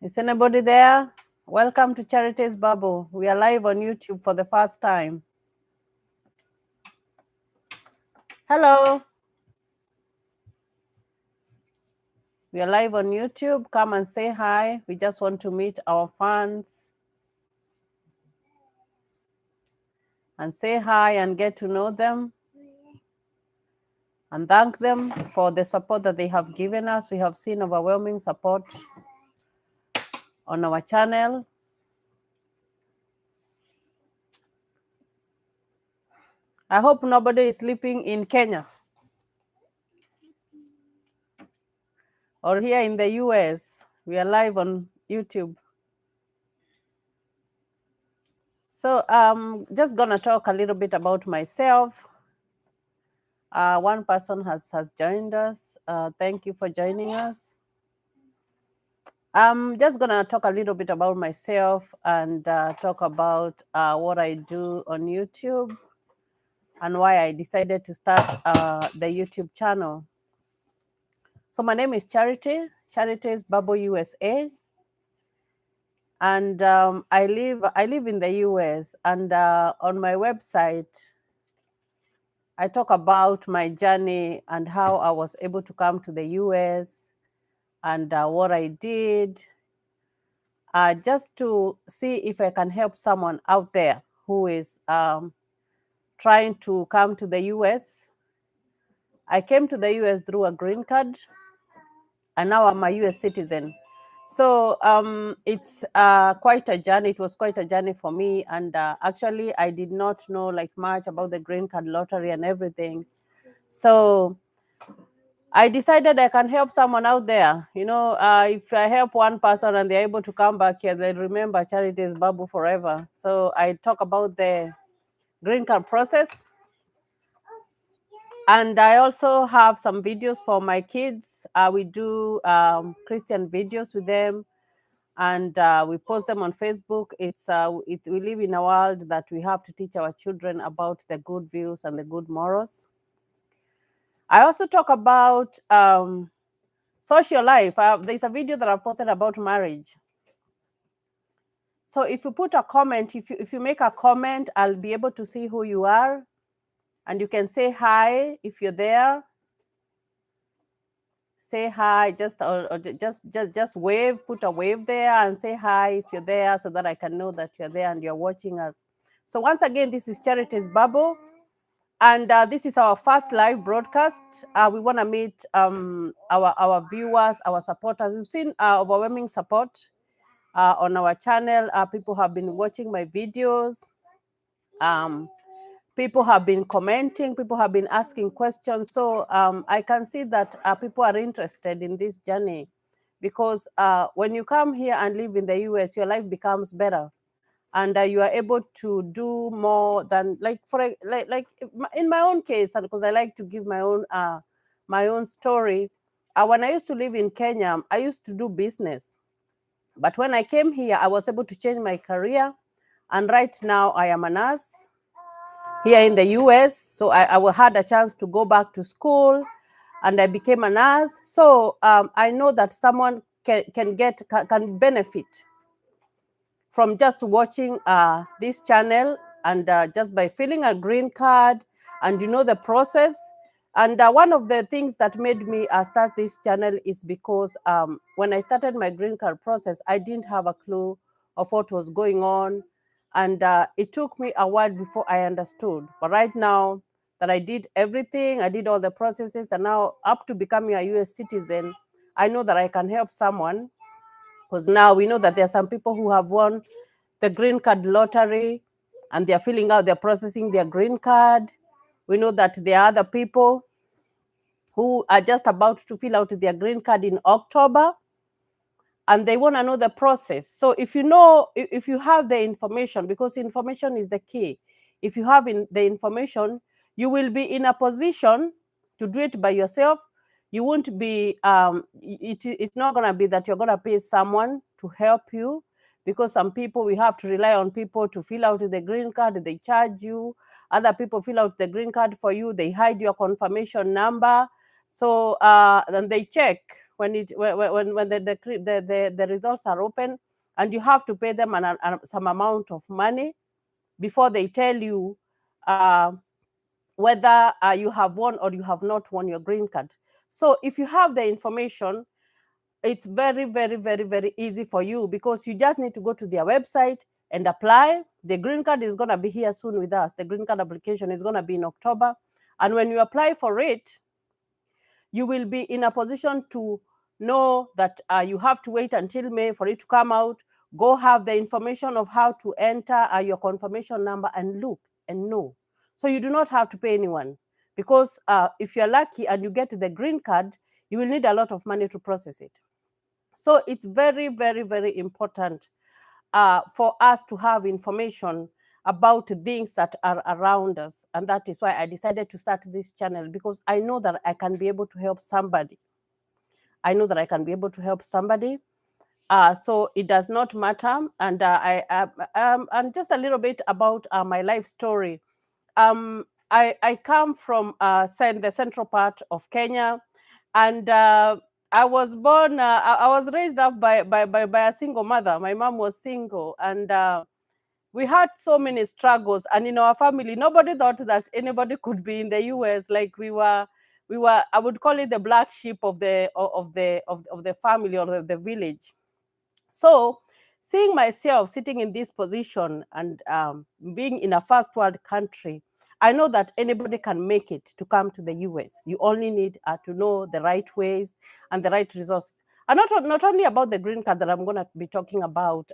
Is anybody there? Welcome to Charities Bubble. We are live on YouTube for the first time. Hello. We are live on YouTube. Come and say hi. We just want to meet our fans and say hi and get to know them and thank them for the support that they have given us. We have seen overwhelming support on our channel. I hope nobody is sleeping in Kenya or here in the US. We are live on YouTube. So just gonna talk a little bit about myself. One person has joined us. Thank you for joining us. I'm just gonna talk a little bit about myself and talk about what I do on YouTube and why I decided to start the YouTube channel. So my name is Charity. Charity is Bubble USA, and I live in the US. And on my website, I talk about my journey and how I was able to come to the US and what I did, just to see if I can help someone out there who is trying to come to the US. I came to the US through a green card, and now I'm a US citizen. So it's quite a journey. It was quite a journey for me. And actually, I did not know like much about the green card lottery and everything. So I decided I can help someone out there. If I help one person and they're able to come back here, they'll remember Charities Bubble forever. So I talk about the green card process. And I also have some videos for my kids. We do Christian videos with them, and we post them on Facebook. We live in a world that we have to teach our children about the good views and the good morals. I also talk about social life. There's a video that I posted about marriage. So if you put a comment, if you make a comment, I'll be able to see who you are, and you can say hi if you're there. Say hi, or just wave, put a wave there and say hi if you're there, so that I can know that you're there and you're watching us. So once again, this is Charities Bubble, and this is our first live broadcast. We want to meet our viewers, our supporters. We've seen overwhelming support on our channel. People have been watching my videos. People have been commenting. People have been asking questions. So I can see that people are interested in this journey, because when you come here and live in the US, your life becomes better, and you are able to do more than like in my own case, and because I like to give my own story. When I used to live in Kenya, I used to do business, but when I came here, I was able to change my career, and right now I am a nurse here in the US. So I had a chance to go back to school, and I became a nurse. So I know that someone can benefit from just watching this channel, and just by filling a green card, and the process. And one of the things that made me start this channel is because when I started my green card process, I didn't have a clue of what was going on. And it took me a while before I understood. But right now that I did everything, I did all the processes, and now up to becoming a US citizen, I know that I can help someone, because now we know that there are some people who have won the green card lottery, and they're filling out, they're processing their green card. We know that there are other people who are just about to fill out their green card in October, and they want to know the process. So if you have the information, because information is the key, if you have the information, you will be in a position to do it by yourself. You won't be it's not going to be that you're going to pay someone to help you, because some people, we have to rely on people to fill out the green card. They charge you. Other people fill out the green card for you. They hide your confirmation number. So then they check when the results are open, and you have to pay them some amount of money before they tell you whether you have won or you have not won your green card. So if you have the information, it's very, very, very, very easy for you, because you just need to go to their website and apply. The green card is going to be here soon with us. The green card application is going to be in October. And when you apply for it, you will be in a position to know that you have to wait until May for it to come out. Go have the information of how to enter your confirmation number and look and know. So you do not have to pay anyone, because if you're lucky and you get the green card, you will need a lot of money to process it. So it's very, very, very important for us to have information about things that are around us. And that is why I decided to start this channel, because I know that I can be able to help somebody. I know that I can be able to help somebody. So it does not matter. And and just a little bit about my life story. I come from the central part of Kenya, and I was born. I was raised up by a single mother. My mom was single, and we had so many struggles. And in our family, nobody thought that anybody could be in the US. Like we were. I would call it the black sheep of the family, or the village. So, seeing myself sitting in this position, and being in a first world country, I know that anybody can make it to come to the US. You only need to know the right ways and the right resources. And not only about the green card that I'm going to be talking about.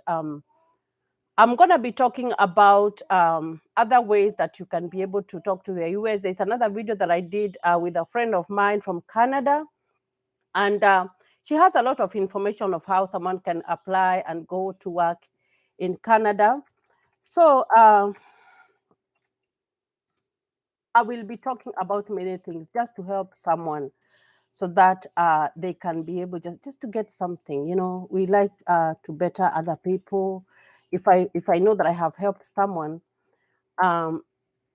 I'm going to be talking about other ways that you can be able to talk to the US. There's another video that I did with a friend of mine from Canada, and she has a lot of information of how someone can apply and go to work in Canada. So I will be talking about many things just to help someone, so that they can be able just to get something. We like to better other people. If I know that I have helped someone, um,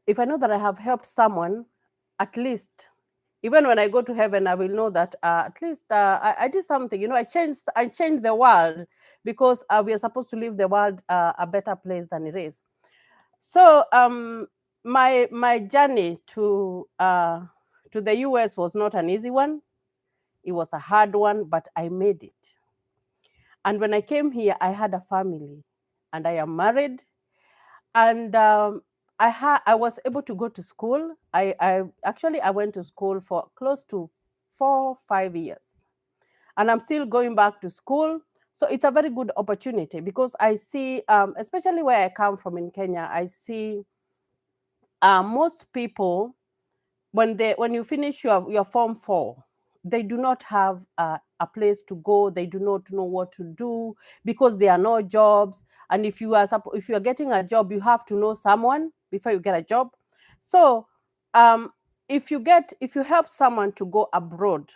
if I know that I have helped someone, at least even when I go to heaven, I will know that at least I did something. I changed the world, because we are supposed to leave the world a better place than it is. So my journey to the US was not an easy one. It was a hard one, but I made it. And when I came here, I had a family, and I am married, and I was able to go to school. I went to school for close to 4 5 years, and I'm still going back to school. So it's a very good opportunity, because I see, especially where I come from in Kenya, I see most people, when you finish your form 4, they do not have a place to go. They do not know what to do, because there are no jobs. And if you are getting a job, you have to know someone before you get a job. So um, if you help someone to go abroad,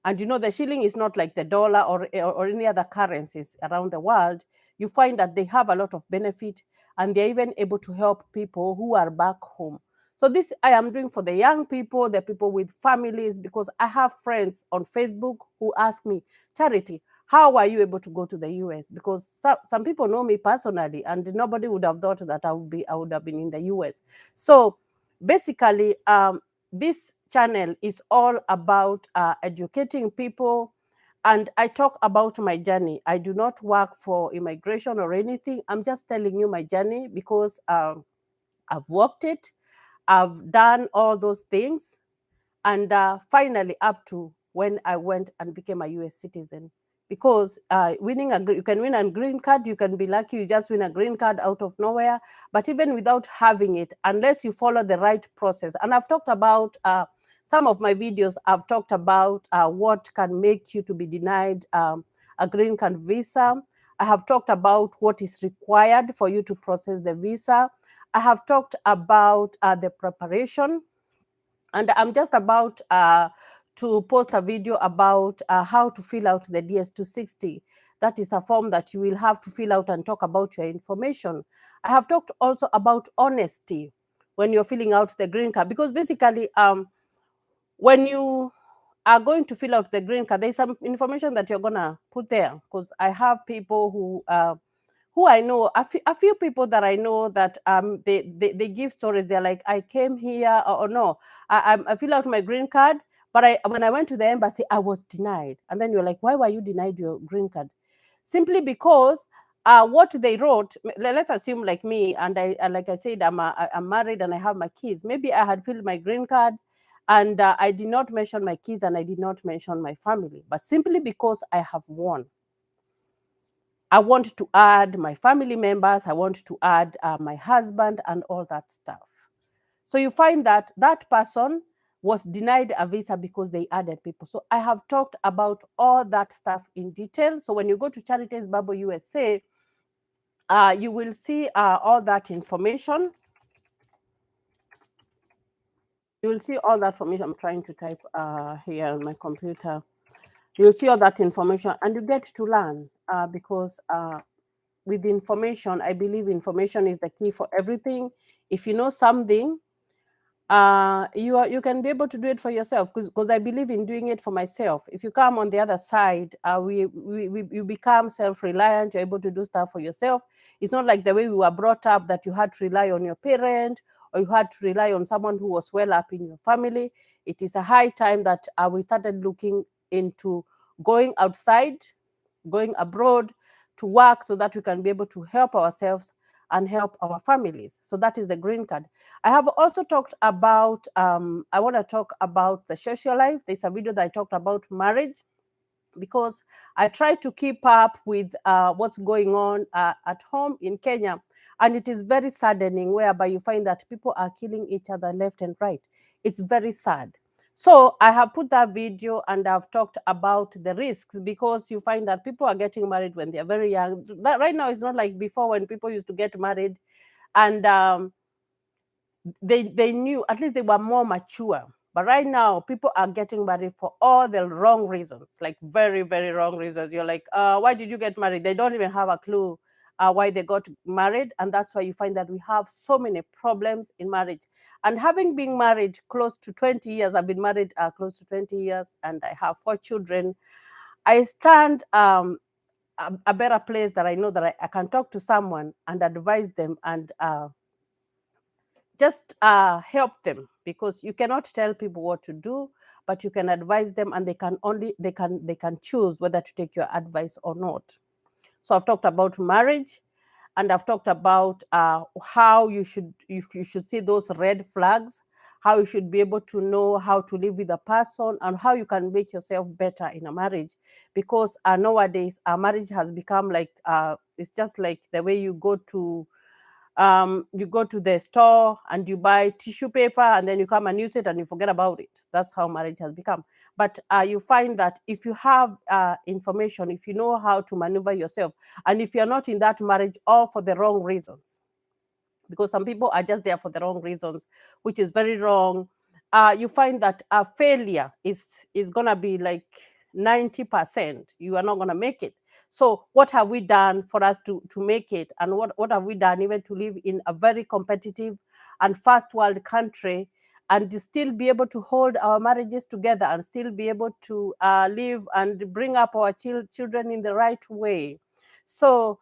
and the shilling is not like the dollar or any other currencies around the world, you find that they have a lot of benefit, and they're even able to help people who are back home. So this I am doing for the young people, the people with families, because I have friends on Facebook who ask me, Charity, how are you able to go to the US? Because some people know me personally, and nobody would have thought that I would have been in the US. So basically, this channel is all about educating people, and I talk about my journey. I do not work for immigration or anything. I'm just telling you my journey, because I've walked it, I've done all those things, and finally up to when I went and became a US citizen. Because you can win a green card, you can be lucky, you just win a green card out of nowhere. But even without having it, unless you follow the right process, and I've talked about some of my videos, I've talked about what can make you to be denied a green card visa. I have talked about what is required for you to process the visa. I have talked about the preparation, and I'm just about to post a video about how to fill out the DS-260. That is a form that you will have to fill out and talk about your information. I have talked also about honesty when you're filling out the green card, because basically, when you are going to fill out the green card, there's some information that you're gonna put there, because I have people who I know, a few people that I know that they give stories. They're like, I came here, or no, I fill out my green card, but when I went to the embassy, I was denied. And then you're like, why were you denied your green card? Simply because what they wrote, let's assume like me, and like I said, I'm married and I have my kids. Maybe I had filled my green card, and I did not mention my kids and I did not mention my family, but simply because I have won, I want to add my family members, I want to add my husband and all that stuff. So you find that that person was denied a visa because they added people. So I have talked about all that stuff in detail. So when you go to Charities Bible USA, you will see all that information. You will see all that information. I'm trying to type here on my computer. You'll see all that information and you get to learn because with information, I believe information is the key for everything. If you know something, you can be able to do it for yourself, because I believe in doing it for myself. If you come on the other side, you become self-reliant. You're able to do stuff for yourself. It's not like the way we were brought up, that you had to rely on your parent or you had to rely on someone who was well up in your family. It is a high time that we started looking into going outside, going abroad to work, so that we can be able to help ourselves and help our families. So that is the green card. I have also talked about, I want to talk about the social life. There's a video that I talked about marriage, because I try to keep up with what's going on at home in Kenya. And it is very saddening, whereby you find that people are killing each other left and right. It's very sad. So I have put that video and I've talked about the risks, because you find that people are getting married when they're very young. That right now is not like before, when people used to get married and they knew, at least they were more mature. But right now, people are getting married for all the wrong reasons, like very, very wrong reasons. You're like, why did you get married? They don't even have a clue why they got married. And that's why you find that we have so many problems in marriage. And having been married close to 20 years, I've been married close to 20 years, and I have 4 children. I stand a better place, that I know that I can talk to someone and advise them and just help them, because you cannot tell people what to do, but you can advise them, and they can choose whether to take your advice or not. So I've talked about marriage, and I've talked about how you should see those red flags, how you should be able to know how to live with a person, and how you can make yourself better in a marriage. Because nowadays, a marriage has become like it's just like the way you go to the store and you buy tissue paper, and then you come and use it and you forget about it. That's how marriage has become. But you find that if you have information, if you know how to maneuver yourself, and if you're not in that marriage all for the wrong reasons, because some people are just there for the wrong reasons, which is very wrong. You find that a failure is gonna be like 90%. You are not gonna make it. So what have we done for us to make it, and what have we done even to live in a very competitive and fast world country, and still be able to hold our marriages together, and still be able to live and bring up our children in the right way. So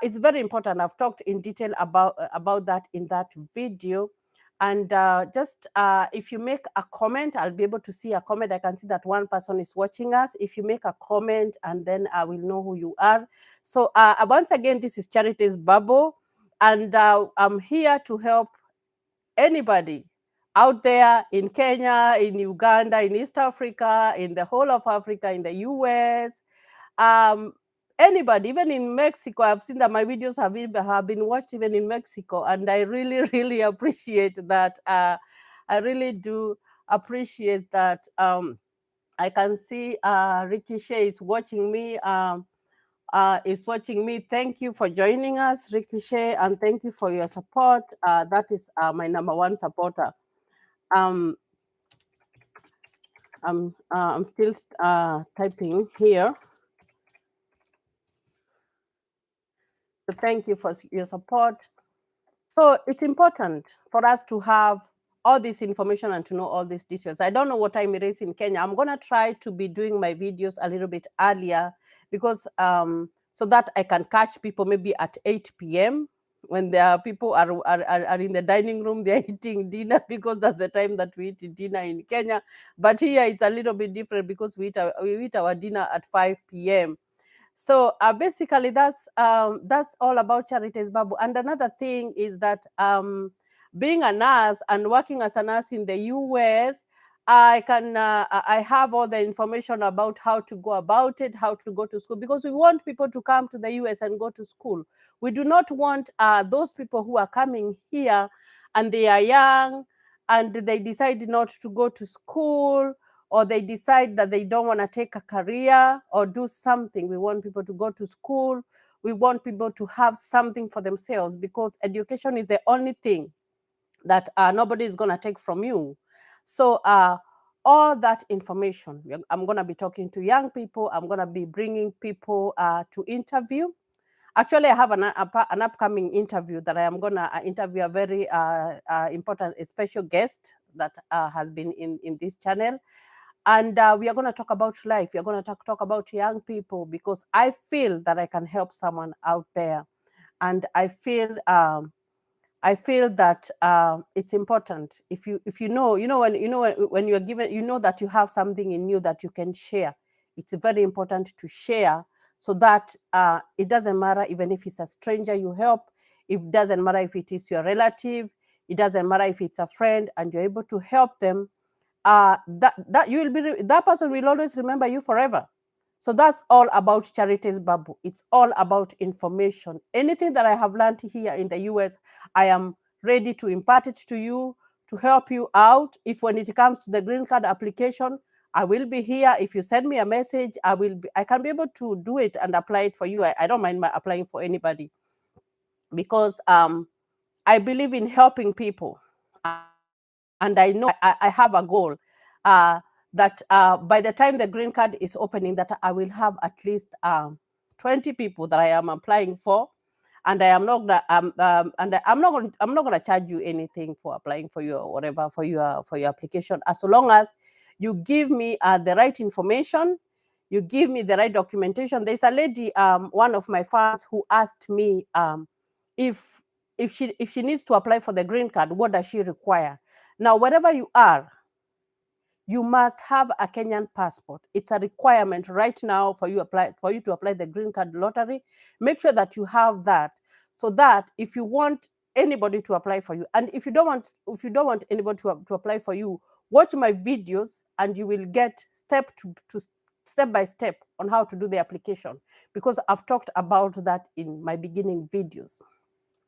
it's very important. I've talked in detail about that in that video. And just if you make a comment, I'll be able to see a comment. I can see that one person is watching us. If you make a comment, and then I will know who you are. So once again, this is Charities Bubble, and I'm here to help anybody out there in Kenya, in Uganda, in East Africa, in the whole of Africa, in the US, um, anybody, even in Mexico. I've seen that my videos have been watched even in Mexico, and I really, really appreciate that. I really do appreciate that. I can see Ricochet is watching me. Thank you for joining us, Ricochet, and thank you for your support. That is my number one supporter. Um, I'm still typing here. So thank you for your support. So it's important for us to have all this information and to know all these details. I don't know what time it is in Kenya. I'm going to try to be doing my videos a little bit earlier because so that I can catch people maybe at 8 p.m. when there are people are in the dining room, they're eating dinner, because that's the time that we eat dinner in Kenya. But here it's a little bit different because we eat our dinner at 5 p.m. So basically, that's all about Charities Babu. And another thing is that being a nurse and working as a nurse in the US, I have all the information about how to go about it, how to go to school, because we want people to come to the US and go to school. We do not want those people who are coming here and they are young and they decide not to go to school, or they decide that they don't want to take a career or do something. We want people to go to school. We want people to have something for themselves, because education is the only thing that nobody is going to take from you. So all that information, I'm going to be talking to young people. I'm going to be bringing people to interview. Actually, I have an upcoming interview that I am going to interview a very important, a special guest that has been in this channel. And we are going to talk about life. We are going to talk about young people, because I feel that I can help someone out there. And I feel that it's important. If you know when you're given, that you have something in you that you can share. It's very important to share, so that it doesn't matter even if it's a stranger you help. It doesn't matter if it is your relative. It doesn't matter if it's a friend, and you're able to help them. That person will always remember you forever. So that's all about Charities Babu. It's all about information. Anything that I have learned here in the US, I am ready to impart it to you, to help you out. If when it comes to the green card application, I will be here. If you send me a message, I can be able to do it and apply it for you. I don't mind applying for anybody, because I believe in helping people. And I know I have a goal that by the time the green card is opening, that I will have at least 20 people that I am applying for. And I am not gonna, I'm not gonna charge you anything for applying for you or whatever for your application, as long as you give me the right information, you give me the right documentation. There's a lady, one of my fans, who asked me if she needs to apply for the green card, what does she require? Now, wherever you are, you must have a Kenyan passport. It's a requirement right now for you to apply the green card lottery. Make sure that you have that, so that if you want anybody to apply for you, and if you don't want anybody to apply for you, watch my videos and you will get step by step on how to do the application, because I've talked about that in my beginning videos.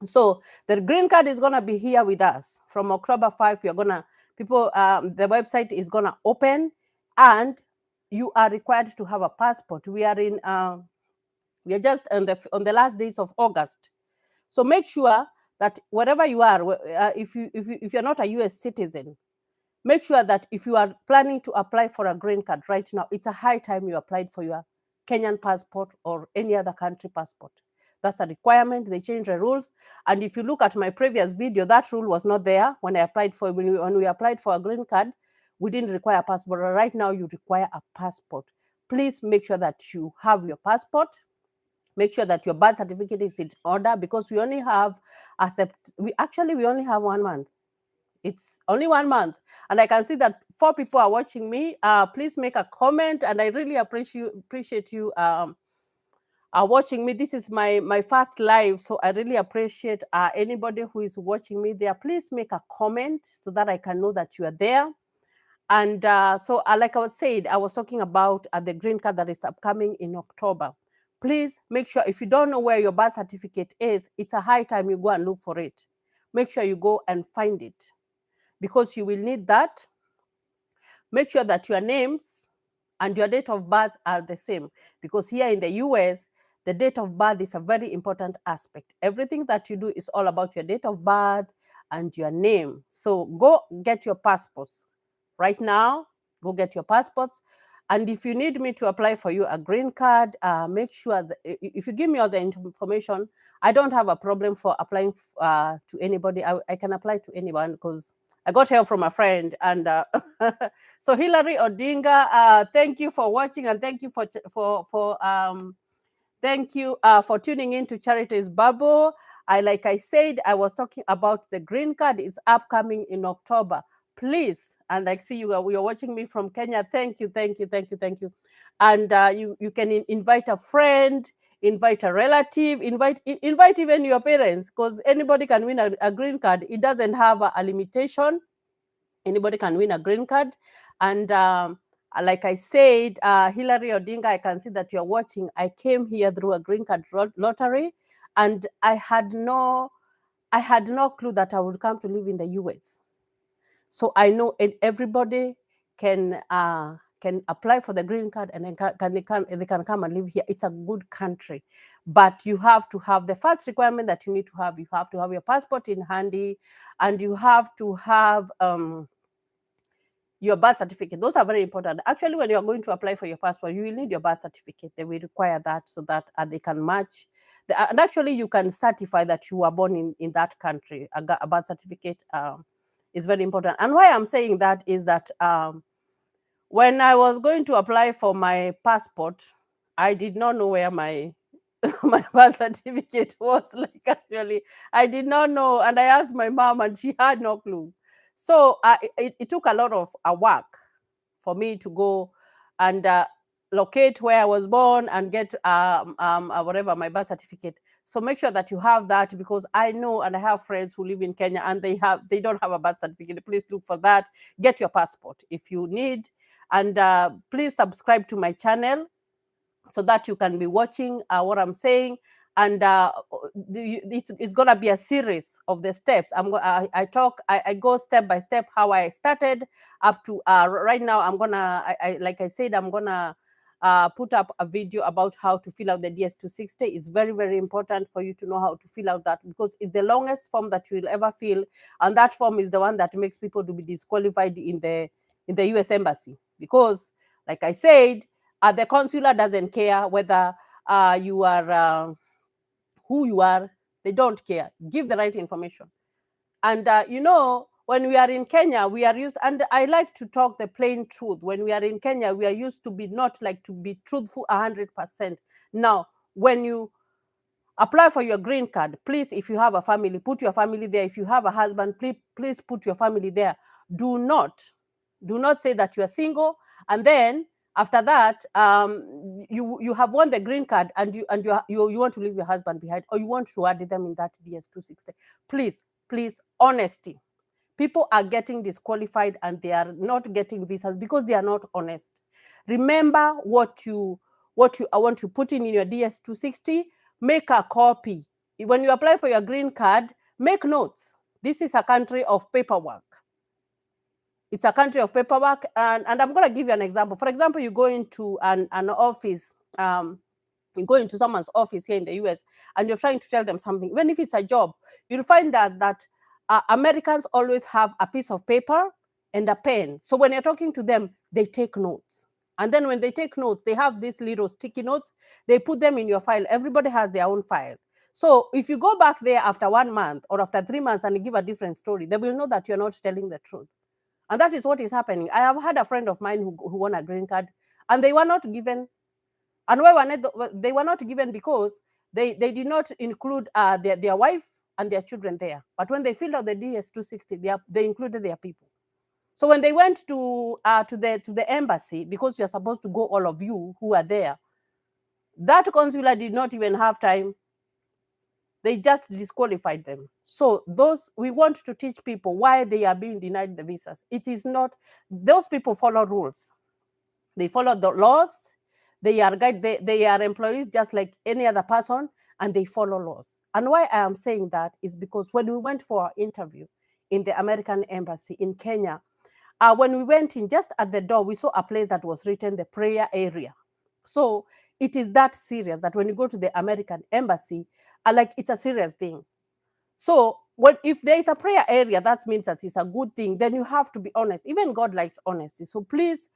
So the green card is going to be here with us from October 5. You're going to, the website is going to open, and you are required to have a passport. We are just on the last days of August. So make sure that wherever you are, if you're not a US citizen, make sure that if you are planning to apply for a green card right now, it's a high time you applied for your Kenyan passport or any other country passport. That's a requirement. They changed the rules. And if you look at my previous video, that rule was not there when when we applied for a green card. We didn't require a passport. Right now, you require a passport. Please make sure that you have your passport. Make sure that your birth certificate is in order, because we only have we only have 1 month. It's only 1 month, and I can see that 4 people are watching me. Please make a comment, and I really appreciate you watching me. This is my first live, so I really appreciate anybody who is watching me there. Please make a comment so that I can know that you are there. And so, like I was talking about the green card that is upcoming in October. Please make sure, if you don't know where your birth certificate is, it's a high time you go and look for it. Make sure you go and find it, because you will need that. Make sure that your names and your date of birth are the same, because here in the US, the date of birth is a very important aspect. Everything that you do is all about your date of birth and your name. So go get your passports right now. Go get your passports. And if you need me to apply for you a green card, make sure that if you give me all the information, I don't have a problem for applying to anybody. I can apply to anyone, because I got help from a friend. And so Hillary Odinga, thank you for watching, and thank you thank you for tuning in to Charity's Bubble. Like I said, I was talking about the green card is upcoming in October. Please, and I see you are watching me from Kenya. Thank you, thank you, thank you, thank you. And you can invite a friend, invite a relative, invite even your parents, because anybody can win a green card. It doesn't have a limitation. Anybody can win a green card. And like I said, Hillary Odinga, I can see that you're watching. I came here through a green card lottery, and I had no clue that I would come to live in the US. So I know everybody can apply for the green card, and they can come and live here. It's a good country, but you have to have the first requirement that you need to have. You have to have your passport in handy, and you have to have your birth certificate. Those are very important. Actually, when you're going to apply for your passport, you will need your birth certificate. They will require that so that they can match. And actually, you can certify that you were born in that country. A birth certificate is very important. And why I'm saying that is that when I was going to apply for my passport, I did not know where my my birth certificate was. Like, actually, I did not know, and I asked my mom, and she had no clue. So it took a lot of work for me to go and locate where I was born and get whatever, my birth certificate. So make sure that you have that, because I know, and I have friends who live in Kenya and they don't have a birth certificate. Please look for that. Get your passport if you need, and please subscribe to my channel so that you can be watching what I'm saying. And it's gonna be a series of the steps. I go step by step how I started up to right now. I'm gonna, like I said, I'm gonna put up a video about how to fill out the DS260. It's very, very important for you to know how to fill out that, because it's the longest form that you'll ever fill, and that form is the one that makes people to be disqualified in the US Embassy, because, like I said, the consular doesn't care whether you are who you are. They don't care. Give the right information. And when we are in Kenya, we are used, and I like to talk the plain truth. When we are in Kenya, we are used to be not like to be truthful 100%. Now, when you apply for your green card, please, if you have a family, put your family there. If you have a husband, please put your family there. Do not say that you are single, and then after that, you have won the green card, and you want to leave your husband behind, or you want to add them in that DS260. Please, honesty. People are getting disqualified, and they are not getting visas because they are not honest. Remember what I want to put in your DS260. Make a copy. When you apply for your green card, make notes. This is a country of paperwork. It's a country of paperwork. And I'm going to give you an example. For example, you go into an office, you go into someone's office here in the US, and you're trying to tell them something. Even if it's a job, you'll find that Americans always have a piece of paper and a pen. So when you're talking to them, they take notes. And then when they take notes, they have these little sticky notes. They put them in your file. Everybody has their own file. So if you go back there after 1 month or after 3 months and you give a different story, they will know that you're not telling the truth. And that is what is happening. I have had a friend of mine who won a green card, and they were not given. And why they were not given? Because they did not include their wife and their children there. But when they filled out the DS260, they included their people. So when they went to the embassy, because you're supposed to go, all of you who are there, that consular did not even have time. They just disqualified them. So we want to teach people why they are being denied the visas. It is not, those people follow rules. They follow the laws. They are employees just like any other person, and they follow laws. And why I am saying that is because when we went for our interview in the American embassy in Kenya, when we went in, just at the door, we saw a place that was written the prayer area. So it is that serious that when you go to the American embassy, like, it's a serious thing. So if there is a prayer area, that means that it's a good thing. Then you have to be honest. Even God likes honesty. So please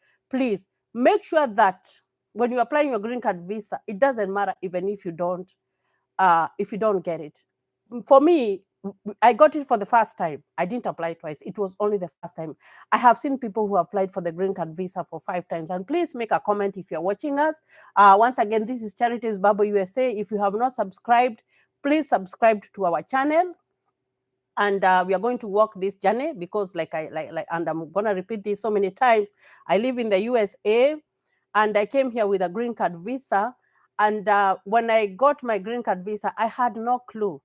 make sure that when you're applying your green card visa, it doesn't matter even if you don't get it. For me, I got it for the first time. I didn't apply twice. It was only the first time. I have seen people who applied for the green card visa for 5 times. And please make a comment if you're watching us. Once again, this is Charities Bible USA. If you have not subscribed, please subscribe to our channel. And we are going to walk this journey because, and I'm gonna repeat this so many times. I live in the USA, and I came here with a green card visa. And when I got my green card visa, I had no clue.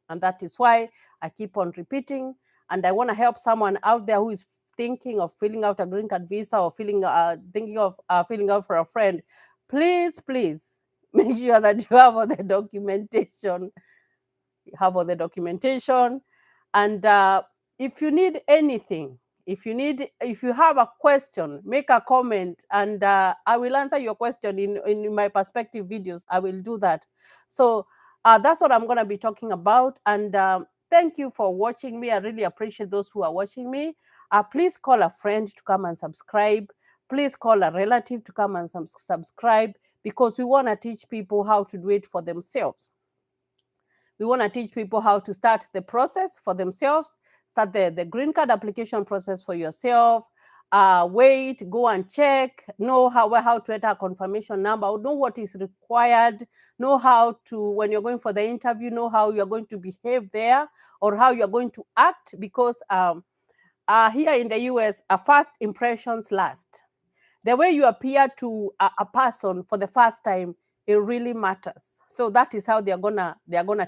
And that is why I keep on repeating. And I want to help someone out there who is thinking of filling out a green card visa or thinking of filling out for a friend. Please, please make sure that you have all the documentation. You have all the documentation. And if you need anything, if you have a question, make a comment, and I will answer your question in my perspective videos. I will do that. So that's what I'm going to be talking about. And thank you for watching me. I really appreciate those who are watching me. Please call a friend to come and subscribe. Please call a relative to come and subscribe, because we want to teach people how to do it for themselves. We want to teach people how to start the process for themselves, start the green card application process for yourself. Wait, go and check, know how to enter a confirmation number, know what is required, know how to, when you're going for the interview, know how you're going to behave there or how you're going to act, because here in the US, first impressions last. The way you appear to a person for the first time, it really matters. So that is how they're gonna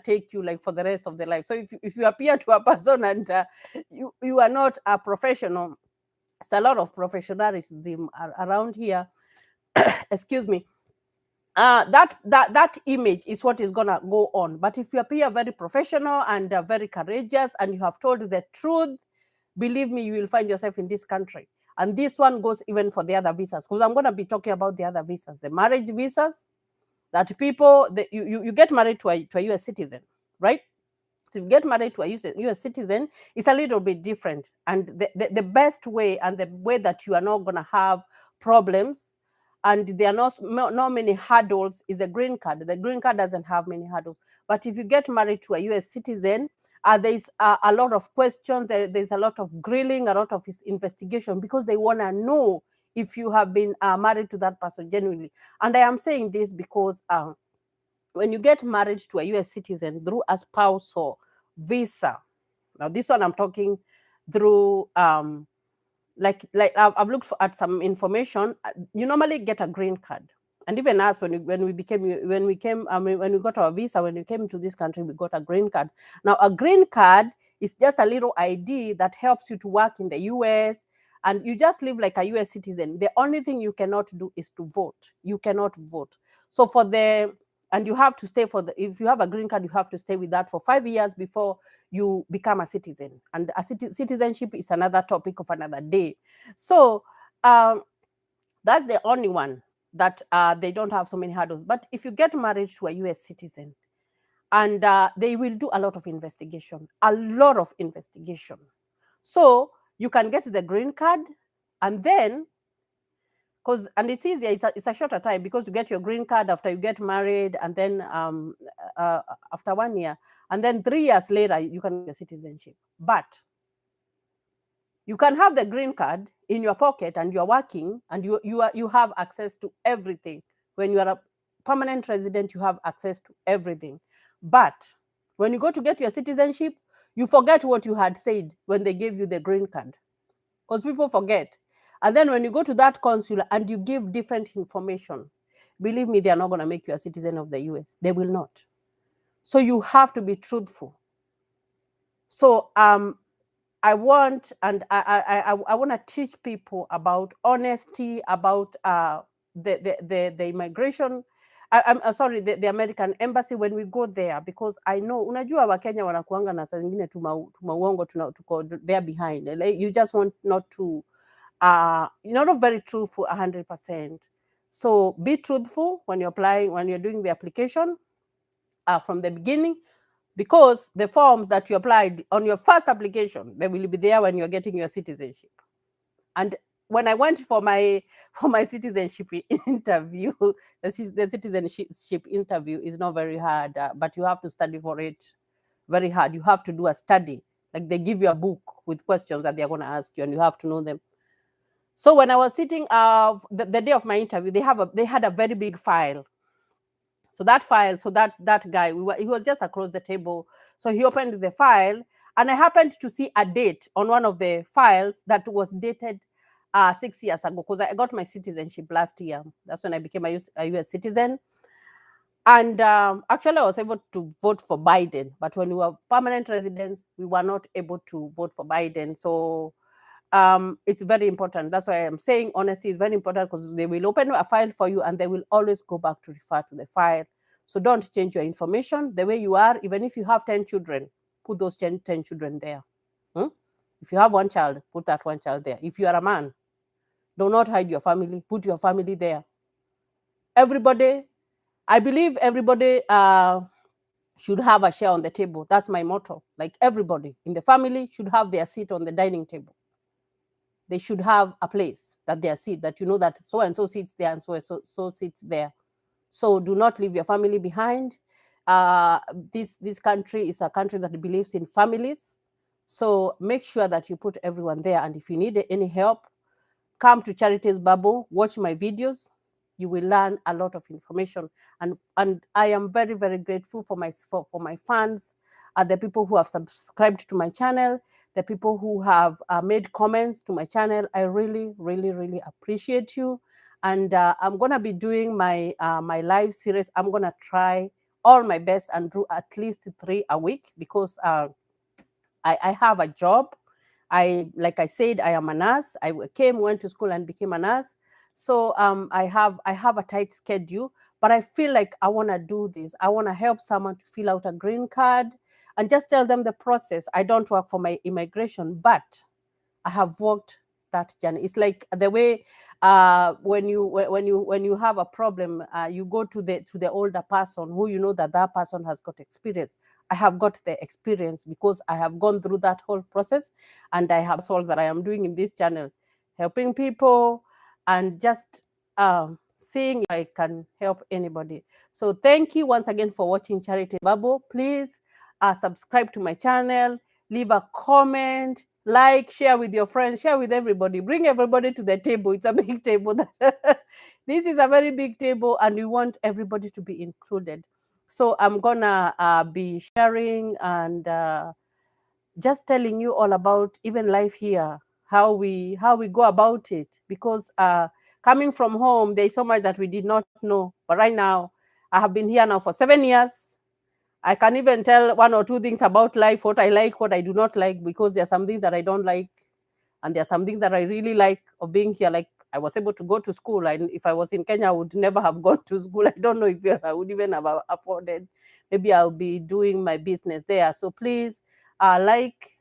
take you, like, for the rest of their life. So if you appear to a person and you are not a professional, it's a lot of professionalism around here. Excuse me. That image is what is gonna go on. But if you appear very professional and very courageous and you have told the truth, believe me, you will find yourself in this country. And this one goes even for the other visas, because I'm going to be talking about the other visas, the marriage visas, that people, you get married to a US citizen, right? So if you get married to a US citizen, it's a little bit different. And the best way, and the way that you are not going to have problems, and there are not many hurdles, is the green card. The green card doesn't have many hurdles. But if you get married to a US citizen, there's a lot of questions, there's a lot of grilling, a lot of investigation, because they want to know if you have been married to that person genuinely. And I am saying this because when you get married to a US citizen through a spousal visa, now this one I'm talking through, like I've looked at some information. You normally get a green card. And even us, when we got our visa, when we came to this country, we got a green card. Now, a green card is just a little ID that helps you to work in the US, and you just live like a US citizen. The only thing you cannot do is to vote. You cannot vote. So and you have to stay if you have a green card, you have to stay with that for 5 years before you become a citizen. And citizenship is another topic of another day. So that's the only one that they don't have so many hurdles. But if you get married to a US citizen, and they will do a lot of investigation. So you can get the green card, and then, and it's easier, it's a shorter time, because you get your green card after you get married, and then after 1 year, and then 3 years later, you can get your citizenship. But you can have the green card in your pocket and you're working, and you have access to everything. When you are a permanent resident, you have access to everything. But when you go to get your citizenship, you forget what you had said when they gave you the green card, because people forget. And then when you go to that consulate and you give different information, believe me, they are not going to make you a citizen of the US. They will not. So you have to be truthful. So I want to teach people about honesty, about the immigration. I'm sorry, the American embassy, when we go there, because I know, unajua Wakenya wanakuanga na saa zingine tumauongo tuko there behind. Like, you just want not to, you're not very truthful 100%. So be truthful when you're applying, when you're doing the application from the beginning, because the forms that you applied on your first application, they will be there when you're getting your citizenship. And when I went for my citizenship interview, the citizenship interview is not very hard, but you have to study for it. very hard. You have to do a study. Like they give you a book with questions that they're going to ask you, and you have to know them. So when I was sitting, the day of my interview, they had a very big file. So that guy, he was just across the table. So he opened the file, and I happened to see a date on one of the files that was dated 6 years ago, because I got my citizenship last year. That's when I became a US citizen. And actually, I was able to vote for Biden, but when we were permanent residents, we were not able to vote for Biden. So it's very important. That's why I'm saying honesty is very important, because they will open a file for you and they will always go back to refer to the file. So don't change your information the way you are. Even if you have 10 children, put those 10 children there. If you have one child, put that one child there. If you are a man, do not hide your family, put your family there. Everybody, I believe everybody should have a share on the table. That's my motto. Like everybody in the family should have their seat on the dining table. They should have a place that their seat, that you know that so and so sits there and so sits there. So do not leave your family behind. This country is a country that believes in families. So make sure that you put everyone there. And if you need any help, come to Charities Bubble, watch my videos. You will learn a lot of information. And I am very, very grateful for my fans, the people who have subscribed to my channel, the people who have made comments to my channel. I really, really, really appreciate you. And I'm gonna be doing my my live series. I'm gonna try all my best and do at least 3 a week, because I have a job. Like I said, I am a nurse. I went to school and became a nurse. So I have a tight schedule, but I feel like I want to do this. I want to help someone to fill out a green card and just tell them the process. I don't work for my immigration, but I have walked that journey. It's like the way when you have a problem, you go to the older person who you know that person has got experience. I have got the experience because I have gone through that whole process, and I have all that I am doing in this channel, helping people and just seeing if I can help anybody. So thank you once again for watching Charity Bubble. Please subscribe to my channel, leave a comment, like, share with your friends, share with everybody, bring everybody to the table. It's a big table. This is a very big table, and we want everybody to be included. So I'm gonna be sharing and just telling you all about even life here, how we go about it, because coming from home, there's so much that we did not know. But right now, I have been here now for 7 years. I can even tell 1 or 2 things about life, what I like, what I do not like, because there are some things that I don't like, and there are some things that I really like of being here. Like I was able to go to school, and if I was in Kenya, I would never have gone to school. I don't know if I would even have afforded. Maybe I'll be doing my business there. So please like,